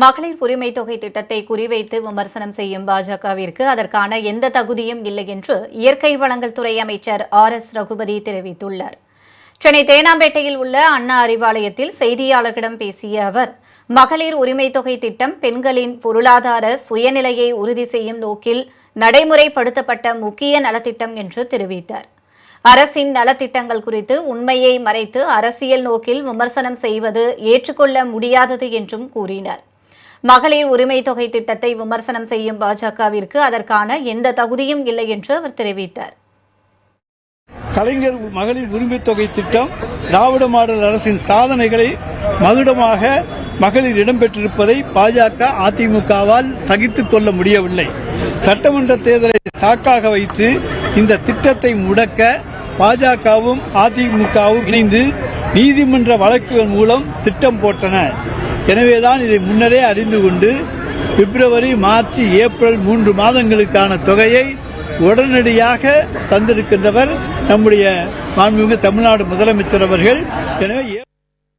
மகளிர் உரிமை தொகை திட்டத்தை குறிவைத்து விமர்சனம் செய்யும் பாஜகவிற்கு அதற்கான எந்த தகுதியும் இல்லை என்று இயற்கை வளங்கள் துறை அமைச்சர் ஆர்.எஸ். ரகுபதி தெரிவித்துள்ளார். சென்னை தேனாம்பேட்டையில் உள்ள அண்ணா அறிவாலயத்தில் செய்தியாளர்களிடம் பேசிய அவர், மகளிர் உரிமை தொகை திட்டம் பெண்களின் பொருளாதார சுயநிலையை உறுதி செய்யும் நோக்கில் நடைமுறைப்படுத்தப்பட்ட முக்கிய நலத்திட்டம் என்று தெரிவித்தார். அரசின் நலத்திட்டங்கள் குறித்து உண்மையை மறைத்து அரசியல் நோக்கில் விமர்சனம் செய்வது ஏற்றுக்கொள்ள முடியாதது என்றும் கூறினார். மகளிர் உரிமை தொகை திட்டத்தை விமர்சனம் செய்யும் பாஜகவிற்கு அதற்கான எந்த தகுதியும் இல்லை என்று அவர் தெரிவித்தார். கலைஞர் மகளிர் உரிமை தொகை திட்டம் திராவிட மாடல் அரசின் சாதனைகளை மகுடமாக மகளிர் இடம்பெற்றிருப்பதை பாஜக அதிமுகவால் சகித்துக் கொள்ள முடியவில்லை. சட்டமன்ற தேர்தலை சாக்காக வைத்து இந்த திட்டத்தை முடக்க பாஜகவும் அதிமுகவும் இணைந்து நீதிமன்ற வழக்குகள் மூலம் திட்டம் போட்டன. எனவேதான் இதை முன்னரே அறிந்து கொண்டு பிப்ரவரி, மார்ச், ஏப்ரல் 3 மாதங்களுக்கான தொகையை உடனடியாக தந்திருக்கின்றவர் நம்முடைய மாண்புமிகு தமிழ்நாடு முதலமைச்சர் அவர்கள். எனவே